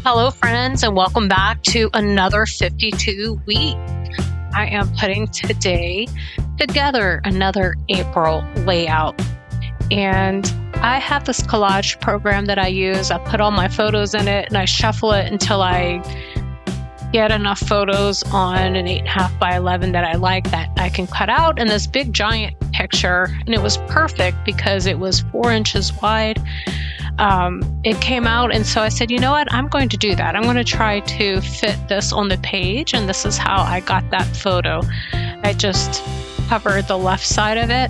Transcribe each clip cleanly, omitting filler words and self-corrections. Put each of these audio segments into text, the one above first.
Hello, friends, and welcome back to another 52 week. I am putting today together another April layout, and I have this collage program that I use. I put all my photos in it, and I shuffle it until I get enough photos on an 8.5 by 11 that I like that I can cut out in this big giant picture. And it was perfect because it was 4 inches wide. It came out, and so I said, you know what, I'm going to do that. I'm going to try to fit this on the page, and this is how I got that photo. I just covered the left side of it,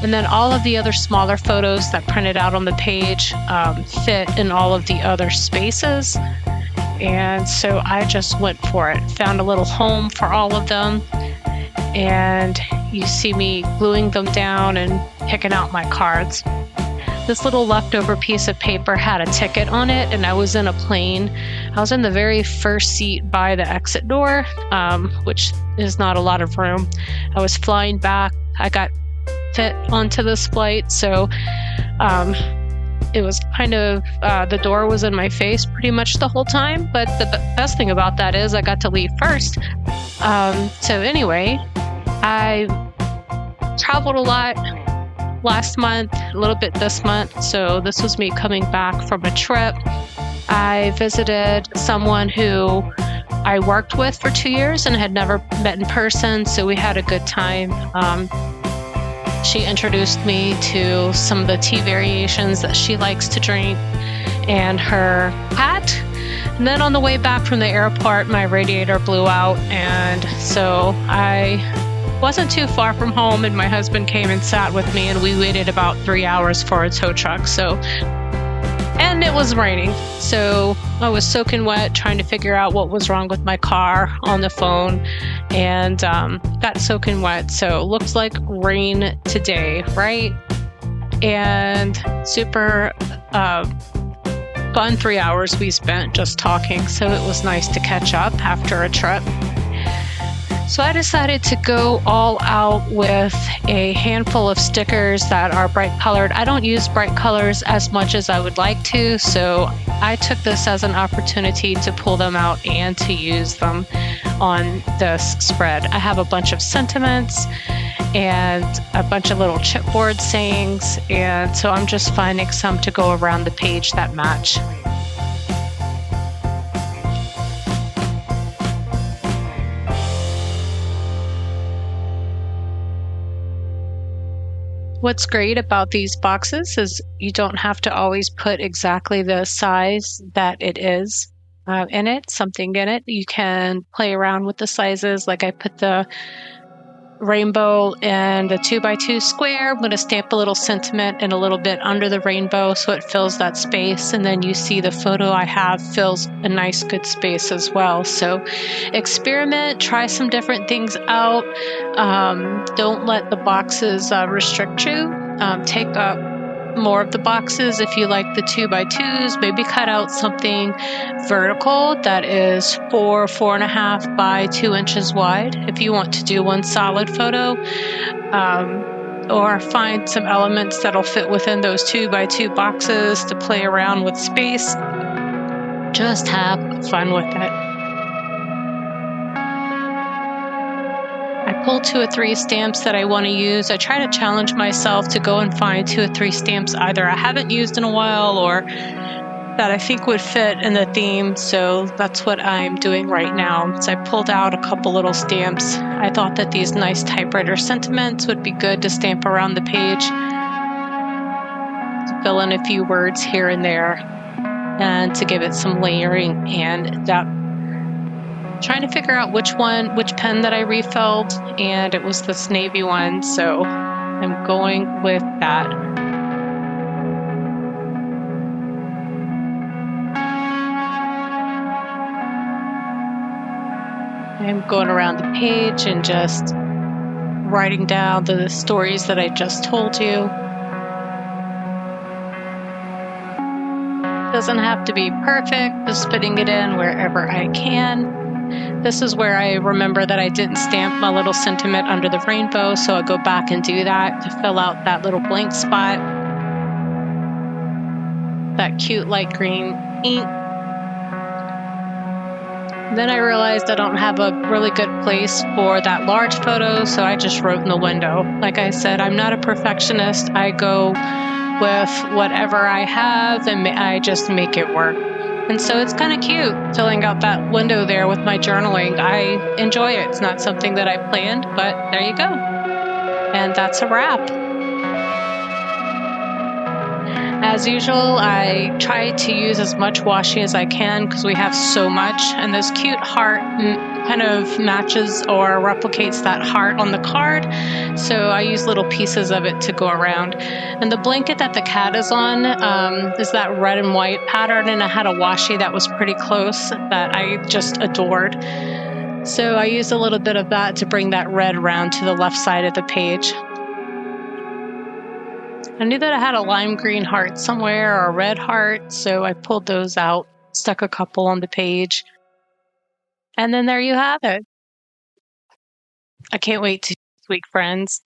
and then all of the other smaller photos that printed out on the page fit in all of the other spaces. And so I just went for it, found a little home for all of them, and you see me gluing them down and picking out my cards. This little leftover piece of paper had a ticket on it, and I was in a plane. I was in the very first seat by the exit door, which is not a lot of room. I was flying back. I got fit onto this flight, so it was kind of, the door was in my face pretty much the whole time, but the best thing about that is I got to leave first. So anyway, I traveled a lot last month, a little bit this month, so this was me coming back from a trip. I visited someone who I worked with for 2 years and had never met in person, so we had a good time. She introduced me to some of the tea variations that she likes to drink and her cat. And then on the way back from the airport, my radiator blew out, and so I wasn't too far from home, and my husband came and sat with me, and we waited about 3 hours for a tow truck. And it was raining, so I was soaking wet trying to figure out what was wrong with my car on the phone, and got soaking wet. So it looks like rain today, right? And super fun 3 hours we spent just talking, so it was nice to catch up after a trip. So I decided to go all out with a handful of stickers that are bright colored. I don't use bright colors as much as I would like to, so I took this as an opportunity to pull them out and to use them on this spread. I have a bunch of sentiments and a bunch of little chipboard sayings, and so I'm just finding some to go around the page that match. What's great about these boxes is you don't have to always put exactly the size that it is something in it. You can play around with the sizes. Like I put the rainbow in the 2x2 square. I'm going to stamp a little sentiment and a little bit under the rainbow so it fills that space. And then you see the photo I have fills a nice good space as well. So experiment, try some different things out. Don't let the boxes restrict you. Take up more of the boxes if you like the 2x2s. Maybe cut out something vertical that is 4.5 by 2 inches wide if you want to do one solid photo, or find some elements that'll fit within those 2x2 boxes to play around with space. Just have fun with it. I pull 2 or 3 stamps that I want to use. I try to challenge myself to go and find 2 or 3 stamps either I haven't used in a while or that I think would fit in the theme. So that's what I'm doing right now. So I pulled out a couple little stamps. I thought that these nice typewriter sentiments would be good to stamp around the page, to fill in a few words here and there, and to give it some layering and depth. Trying to figure out which pen that I refilled, and it was this navy one, so I'm going with that. I'm going around the page and just writing down the stories that I just told you. Doesn't have to be perfect, just fitting it in wherever I can. This is where I remember that I didn't stamp my little sentiment under the rainbow, so I'll go back and do that to fill out that little blank spot. That cute light green ink Then I realized I don't have a really good place for that large photo, so I just wrote in the window. Like I said, I'm not a perfectionist. I go with whatever I have and I just make it work. And so it's kind of cute filling out that window there with my journaling. I enjoy it. It's not something that I planned, but there you go. And that's a wrap. As usual, I try to use as much washi as I can because we have so much. And this cute heart kind of matches or replicates that heart on the card. So I use little pieces of it to go around. And the blanket that the cat is on is that red and white pattern. And I had a washi that was pretty close that I just adored. So I used a little bit of that to bring that red around to the left side of the page. I knew that I had a lime green heart somewhere or a red heart, so I pulled those out, stuck a couple on the page, and then there you have it. I can't wait to next week, friends.